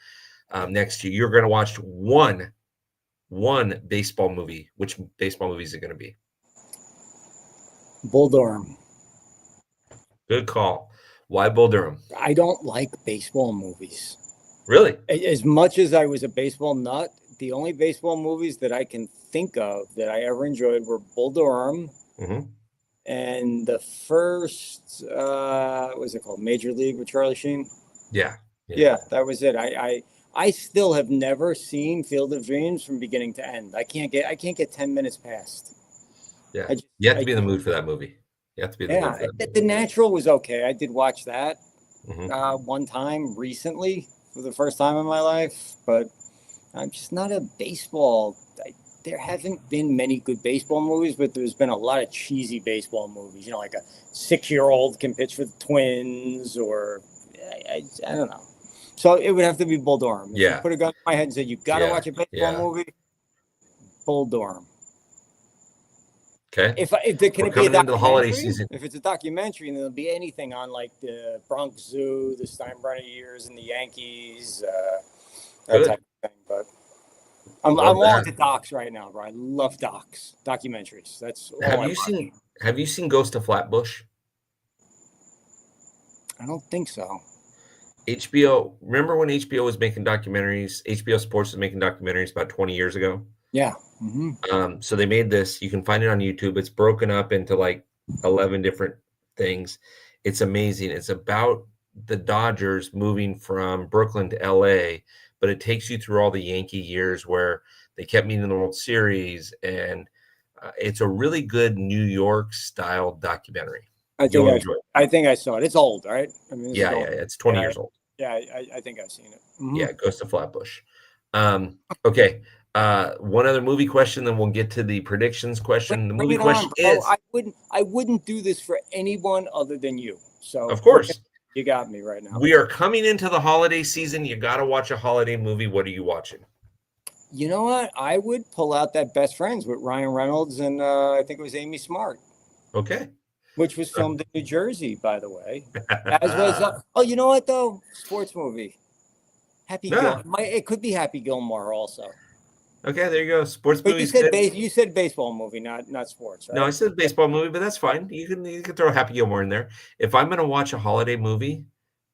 S1: next to you. You're going to watch one baseball movie. Which baseball movie is it going to be?
S2: Bull Durham.
S1: Good call. Why Bull Durham?
S2: I don't like baseball movies.
S1: Really?
S2: As much as I was a baseball nut, the only baseball movies that I can think of that I ever enjoyed were Bull Durham and the first, what was it called? Major League with Charlie Sheen?
S1: Yeah.
S2: Yeah, that was it. I still have never seen Field of Dreams from beginning to end. I can't get 10 minutes past.
S1: Yeah. You have to be in the mood for that movie. You have to be in the mood for that movie.
S2: The Natural was okay. I did watch that one time recently for the first time in my life, but I'm just not a baseball. There haven't been many good baseball movies, but there's been a lot of cheesy baseball movies. You know, like a 6-year-old can pitch for the Twins, or I don't know. So it would have to be Bull Durham. If you put a gun in my head and said you got to watch a baseball movie, Bull Durham.
S1: Okay.
S2: If it can be a
S1: into the holiday season.
S2: If it's a documentary, and there'll be anything on like the Bronx Zoo, the Steinbrenner years, and the Yankees, that type of thing. But I'm all into docs right now, bro. I love documentaries. That's all
S1: Have you seen Ghost of Flatbush?
S2: I don't think so.
S1: HBO. Remember when HBO was making documentaries? HBO Sports was making documentaries about 20 years ago.
S2: Yeah.
S1: So they made this. You can find it on YouTube. It's broken up into like 11 different things. It's amazing. It's about the Dodgers moving from Brooklyn to LA, but it takes you through all the Yankee years where they kept meeting in the World Series, and it's a really good New York style documentary.
S2: I think I saw it. It's old, right? I mean,
S1: it's 20 years old.
S2: Yeah, I think I've seen it.
S1: Yeah, Ghost of Flatbush. Okay. One other movie question, then we'll get to the predictions question. The movie question is:
S2: I wouldn't do this for anyone other than you. So
S1: of course,
S2: you got me right now.
S1: We are coming into the holiday season. You got to watch a holiday movie. What are you watching?
S2: You know what? I would pull out that Best Friends with Ryan Reynolds and I think it was Amy Smart.
S1: Okay.
S2: Which was filmed in New Jersey, by the way. As was you know what though? Sports movie. It could be Happy Gilmore also.
S1: Okay, there you go. Sports movie.
S2: You said baseball movie, not sports, right?
S1: No, I said baseball movie, but that's fine. You can throw Happy Gilmore in there. If I'm going to watch a holiday movie,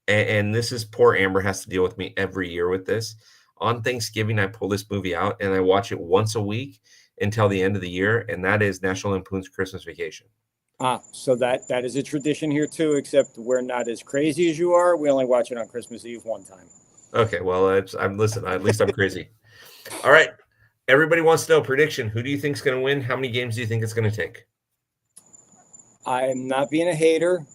S1: and this is poor Amber has to deal with me every year with this. On Thanksgiving, I pull this movie out and I watch it once a week until the end of the year, and that is National Lampoon's Christmas Vacation.
S2: So that is a tradition here too, except we're not as crazy as you are. We only watch it on Christmas Eve one time.
S1: Okay, well, I'm listen. At least I'm crazy. All right, everybody wants to know prediction. Who do you think's going to win? How many games do you think it's going to take?
S2: I'm not being a hater,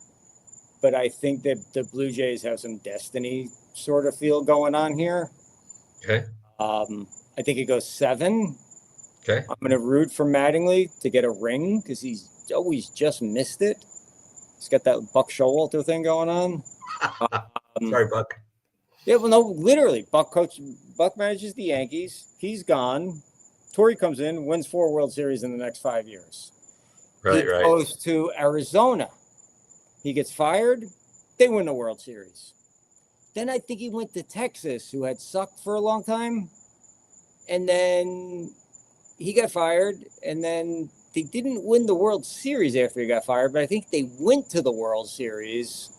S2: but I think that the Blue Jays have some destiny sort of feel going on here.
S1: Okay,
S2: I think it goes 7.
S1: okay.
S2: I'm going to root for Mattingly to get a ring because he's always just missed it. He's got that Buck Showalter thing going on. Um,
S1: Sorry, Buck.
S2: yeah, well, no, literally, Buck manages the Yankees. He's gone. Torrey comes in, wins 4 World Series in the next 5 years. He
S1: Right, right.
S2: goes to Arizona. He gets fired. They win the World Series. Then I think he went to Texas, who had sucked for a long time. And then he got fired. And then they didn't win the World Series after he got fired, but I think they went to the World Series,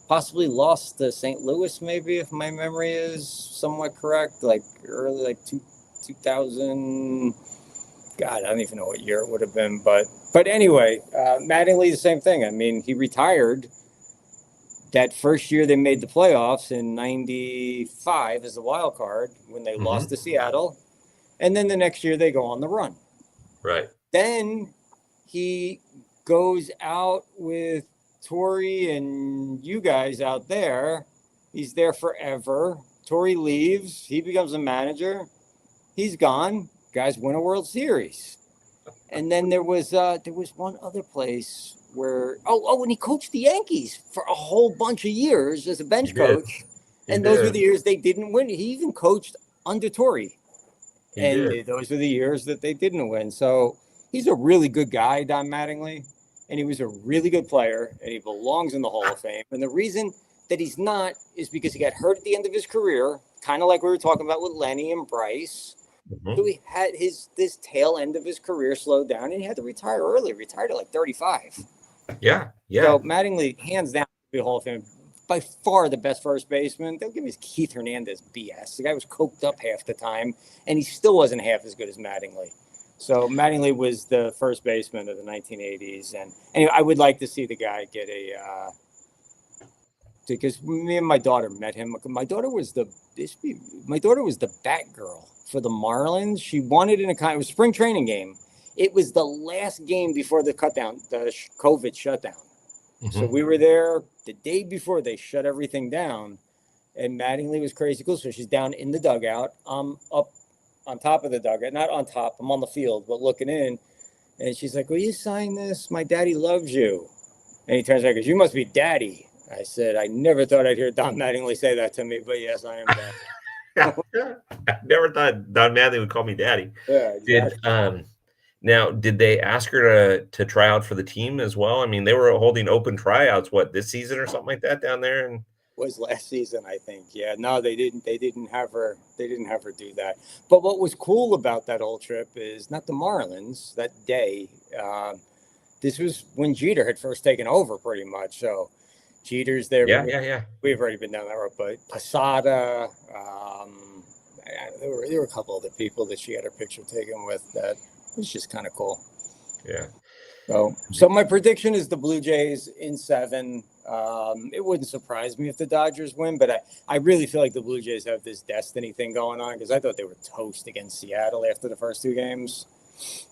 S2: possibly lost to St. Louis, maybe, if my memory is somewhat correct, like early, like 2000. God, I don't even know what year it would have been, but anyway, Mattingly, the same thing. I mean, he retired that first year they made the playoffs in '95 as the wild card when they lost
S1: Hmm.
S2: to Seattle, and then the next year they go on the run.
S1: Right.
S2: Then he goes out with Tori and you guys out there. He's there forever. Tori leaves. He becomes a manager. He's gone. Guys win a World Series. And then there was one other place where and he coached the Yankees for a whole bunch of years as a
S1: He
S2: bench
S1: did.
S2: coach.
S1: He
S2: And those were the
S1: did.
S2: years they didn't win. He even coached under Torrey.
S1: He
S2: And
S1: did.
S2: those were the years that they didn't win. So he's a really good guy, Don Mattingly, and he was a really good player, and he belongs in the Hall of Fame. And the reason that he's not is because he got hurt at the end of his career, kind of like we were talking about with Lenny and Bryce. So
S1: Mhm.
S2: he had this tail end of his career slowed down, and he had to retire early. Retired at like 35.
S1: Yeah. Yeah.
S2: So Mattingly, hands down, the Hall of Fame, by far the best first baseman. Don't give me Keith Hernandez BS. The guy was coked up half the time, and he still wasn't half as good as Mattingly. So Mattingly was the first baseman of the 1980s, and anyway, I would like to see the guy get a. Because me and my daughter met him. My daughter was the Batgirl for the Marlins. She wanted in it was a spring training game. It was the last game before the COVID shutdown. So
S1: Hmm.
S2: we were there the day before they shut everything down, and Mattingly was crazy cool. So she's down in the dugout. I'm up on top of the dugout, not on top. I'm on the field, but looking in. And she's like, "Will you sign this? My daddy loves you." And he turns around and goes, "You must be daddy." I said, "I never thought I'd hear Don Mattingly say that to me, but yes, I am daddy."
S1: I never thought Don Mattingly would call me daddy.
S2: Yeah,
S1: Did
S2: exactly.
S1: now did they ask her to try out for the team as well? I mean, they were holding open tryouts what this season or something like that down there, and
S2: Was last season, I think. Yeah, no, they didn't. They didn't have her. They didn't have her do that. But what was cool about that whole trip is not the Marlins that day. This was when Jeter had first taken over, pretty much. So Jeter's there.
S1: yeah, yeah, yeah.
S2: We've already been down that road, but Posada. There were a couple other people that she had her picture taken with. That was just kind of cool.
S1: Yeah.
S2: So my prediction is the Blue Jays in 7. It wouldn't surprise me if the Dodgers win, but I really feel like the Blue Jays have this destiny thing going on because I thought they were toast against Seattle after the first 2 games.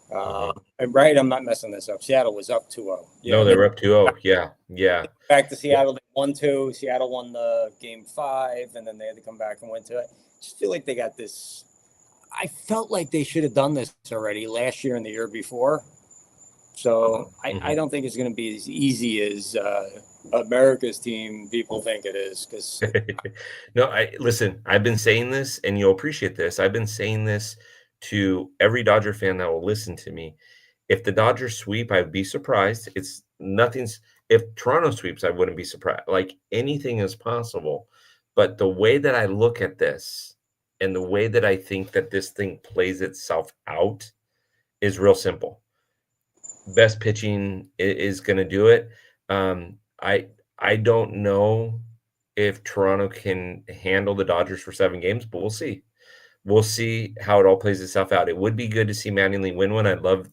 S1: Mhm.
S2: Right, I'm not messing this up. Seattle was up 2-0.
S1: No,
S2: Yeah,
S1: they were up 2-0. Yeah, yeah.
S2: back to
S1: Yeah.
S2: Seattle. They won 2. Seattle won the game 5, and then they had to come back and win 2. I just feel like they got this. I felt like they should have done this already last year and the year before. So I
S1: Mhm.
S2: don't think it's going to be as easy as America's team people think it is. Because
S1: No, I listen, I've been saying this and you'll appreciate this. I've been saying this to every Dodger fan that will listen to me. If the Dodgers sweep, I'd be surprised. It's nothing's if Toronto sweeps, I wouldn't be surprised. Like anything is possible. But the way that I look at this and the way that I think that this thing plays itself out is real simple. Best pitching is going to do it. I don't know if Toronto can handle the Dodgers for 7 games, but we'll see. We'll see how it all plays itself out. It would be good to see Mattingly win one. I'd love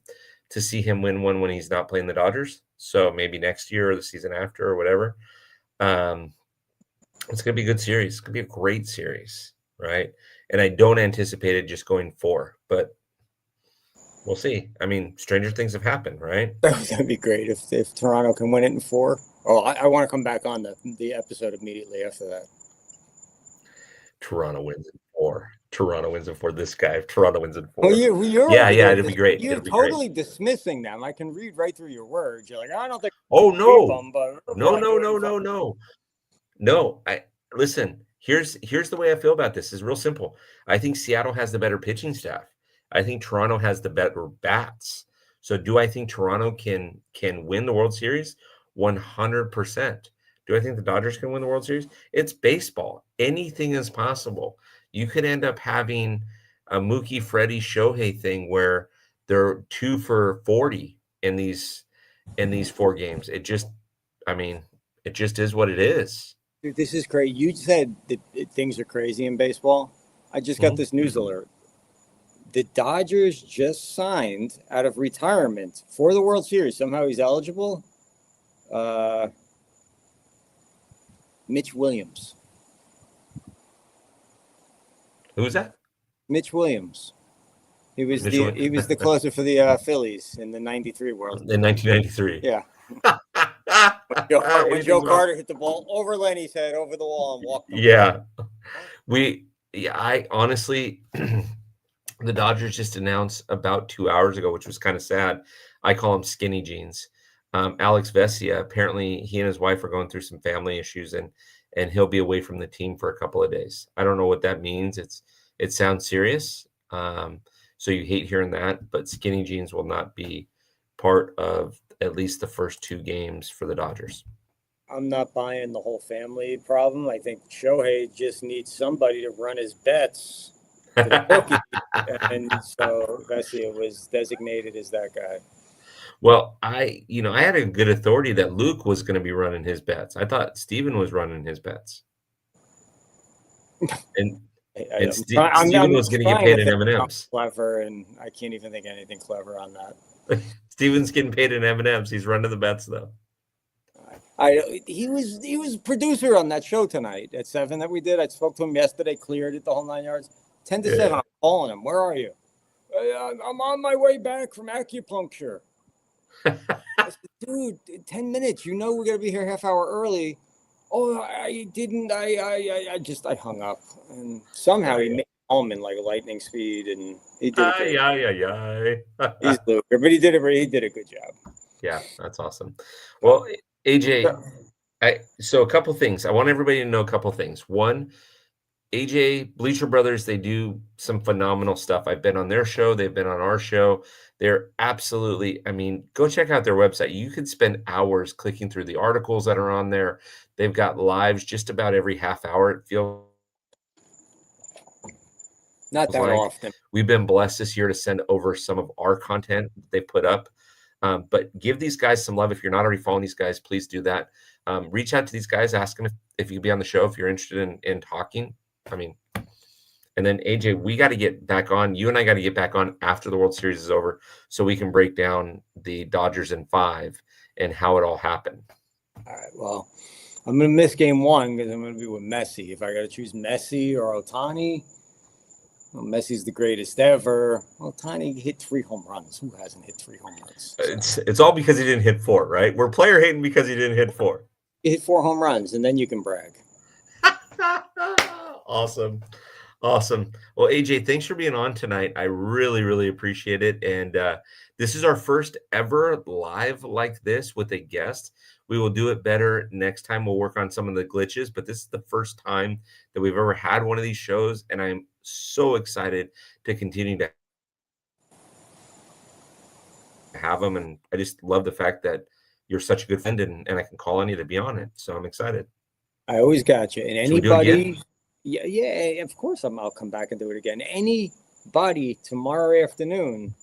S1: to see him win one when he's not playing the Dodgers. So maybe next year or the season after or whatever. Um, It's going to be a good series. It's going to be a great series, right? And I don't anticipate it just going 4, but we'll see. I mean, stranger things have happened, right?
S2: That'd be great if Toronto can win it in 4. Oh, I want to come back on the episode immediately after that.
S1: Toronto wins in 4. Toronto wins in 4. This guy, Toronto wins in
S2: Well,
S1: 4.
S2: you're
S1: Yeah,
S2: over
S1: yeah,
S2: there.
S1: it'll be great.
S2: You're
S1: It'll be great.
S2: totally dismissing them. I can read right through your words. You're like, I don't think
S1: Oh
S2: sweep
S1: no.
S2: them, but
S1: No,
S2: we'll
S1: no,
S2: do it in
S1: no,
S2: 5.
S1: no, no. No, I listen, here's the way I feel about this. It's real simple. I think Seattle has the better pitching staff. I think Toronto has the better bats. So do I think Toronto can win the World Series? 100%. Do I think the Dodgers can win the World Series? It's baseball. Anything is possible. You could end up having a Mookie, Freddie, Shohei thing where they're 2 for 40 in these 4 games. I mean, it just is what it is.
S2: Dude, this is crazy. You said that things are crazy in baseball. I just got this news alert. The Dodgers just signed out of retirement for the World Series. Somehow he's eligible. Mitch Williams.
S1: Who was that?
S2: Mitch Williams. He was
S1: Mitchell.
S2: the closer for the Phillies in the '93 World Series.
S1: In 1993.
S2: Yeah. When Joe Carter hit the ball over Lenny's head, over the wall, and walked.
S1: Yeah. I honestly, the Dodgers just announced about 2 hours ago, which was kind of sad. I call him skinny jeans. Alex Vesia, apparently he and his wife are going through some family issues and he'll be away from the team for a couple of days. I don't know what that means. It sounds serious. So you hate hearing that, but skinny jeans will not be part of at least the first 2 games for the Dodgers.
S2: I'm not buying the whole family problem. I think Shohei just needs somebody to run his bets for the bookie. And so Vesia was designated as that guy.
S1: Well, I had a good authority that Luke was going to be running his bets. I thought Steven was running his bets. And Steven was going to get paid in M&M's.
S2: Clever, and I can't even think of anything clever on that.
S1: Steven's getting paid in M&M's. He's running the bets though.
S2: He was producer on that show tonight at 7 that we did. I spoke to him yesterday, cleared it the whole 9 yards. 10 to 7. I'm calling him. Where are you? I'm on my way back from acupuncture. I said, dude, 10 minutes. You know we're gonna be here half hour early. Oh, I didn't. I hung up, and somehow he made home in like lightning speed, and he did. He's Luker, but he did a good job.
S1: Yeah, that's awesome. Well, AJ, so a couple things. I want everybody to know a couple things. One, AJ, Bleacher Brothers, they do some phenomenal stuff. I've been on their show. They've been on our show. They're absolutely, go check out their website. You could spend hours clicking through the articles that are on there. They've got lives just about every half hour. It feels
S2: not that often.
S1: We've been blessed this year to send over some of our content they put up. But give these guys some love. If you're not already following these guys, please do that. Reach out to these guys, ask them if you can be on the show, if you're interested in talking. And then AJ, we got to get back on. You and I got to get back on after the World Series is over so we can break down the Dodgers in 5 and how it all happened.
S2: All right. Well, I'm going to miss game 1 because I'm going to be with Messi. If I got to choose Messi or Ohtani, well, Messi's the greatest ever. Ohtani hit 3 home runs. Who hasn't hit 3 home runs?
S1: It's all because he didn't hit 4, right? We're player hating because he didn't hit 4.
S2: He hit 4 home runs, and then you can brag.
S1: Awesome. Well, AJ, thanks for being on tonight. I really, really appreciate it. And this is our first ever live like this with a guest. We will do it better next time. We'll work on some of the glitches, but this is the first time that we've ever had one of these shows. And I'm so excited to continue to have them. And I just love the fact that you're such a good friend and I can call on you to be on it. So I'm excited.
S2: I always got you. And anybody, yeah, of course I'll come back and do it again. Anybody tomorrow afternoon,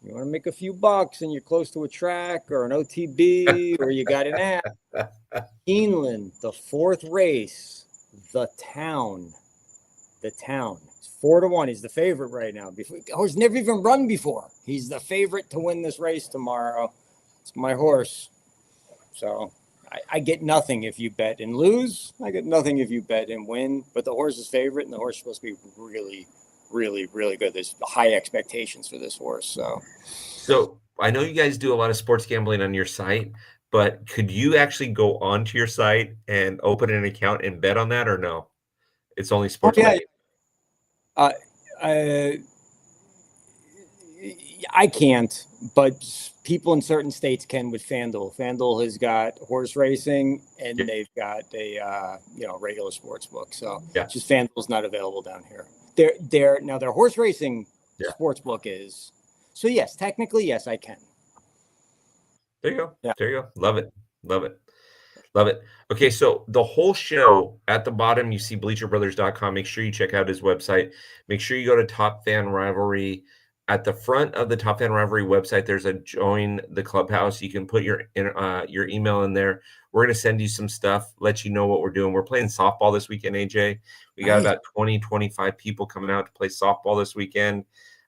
S2: you want to make a few bucks and you're close to a track or an OTB or you got an app. Keeneland, the 4th race, the town. It's 4-1. He's the favorite right now. He's never even run before. He's the favorite to win this race tomorrow. It's my horse. So I get nothing if you bet and lose. I get nothing if you bet and win. But the horse is favorite, and the horse is supposed to be really, really, really good. There's high expectations for this horse.
S1: So I know you guys do a lot of sports gambling on your site, but could you actually go onto your site and open an account and bet on that, or no? It's only
S2: Oh
S1: sports
S2: yeah,
S1: betting.
S2: uh, I can't, but people in certain states can with FanDuel. FanDuel has got horse racing, and
S1: Yeah.
S2: they've got a regular sports book. So
S1: Yeah.
S2: just FanDuel's not available down here. Their horse racing
S1: Yeah.
S2: sports book is. So yes, technically yes, I can.
S1: There you go.
S2: Yeah.
S1: There you go. Love it. Love it. Love it. Okay, so the whole show at the bottom, you see bleacherbrothers.com. Make sure you check out his website. Make sure you go to Top Fan Rivalry. At the front of the Top Fan Rivalry website, there's a join the clubhouse. You can put your email in there. We're going to send you some stuff, let you know what we're doing. We're playing softball this weekend, AJ. We got about 20, 25 people coming out to play softball this weekend.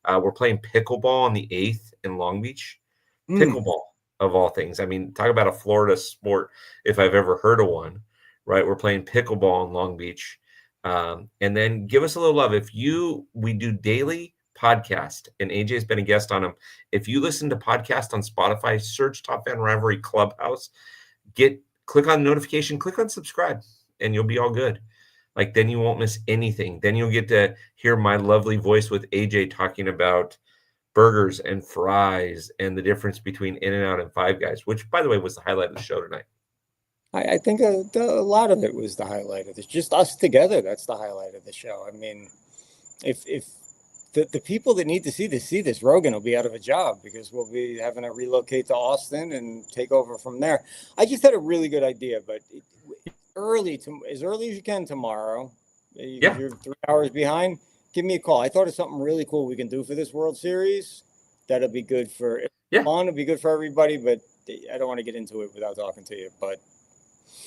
S1: We're playing pickleball on the 8th in Long Beach. Pickleball, of all things. I mean, talk about a Florida sport if I've ever heard of one, right? We're playing pickleball in Long Beach. And then give us a little love. We do daily podcast, and AJ's been a guest on them. If you listen to podcast on Spotify, search Top Fan Rivalry Clubhouse, click on notification, click on subscribe, and you'll be all good. Like, then you won't miss anything. Then you'll get to hear my lovely voice with AJ talking about burgers and fries and the difference between In-N-Out and Five Guys, which, by the way, was the highlight of the show tonight.
S2: I think a lot of it was the highlight of this. Just us together, that's the highlight of the show. I mean, if the people that need to see this, Rogan will be out of a job because we'll be having to relocate to Austin and take over from there. I just had a really good idea, but as early as you can tomorrow.
S1: Yeah.
S2: You're 3 hours behind. Give me a call. I thought of something really cool we can do for this World Series. That'll be good for fun. It'll be good for everybody, but I don't want to get into it without talking to you. But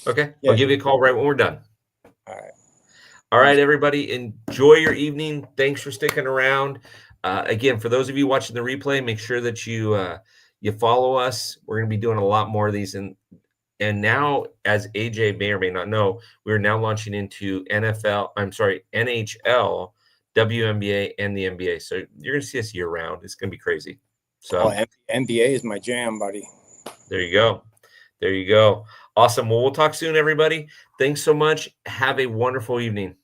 S1: okay, yeah. I'll give you a call right when we're done.
S2: All
S1: right, everybody. Enjoy your evening. Thanks for sticking around. Again, for those of you watching the replay, make sure that you follow us. We're going to be doing a lot more of these. And now, as AJ may or may not know, we're now launching into NHL, WNBA, and the NBA. So you're going to see us year round. It's going to be crazy. So
S2: NBA is my jam, buddy.
S1: There you go. There you go. Awesome. Well, we'll talk soon, everybody. Thanks so much. Have a wonderful evening.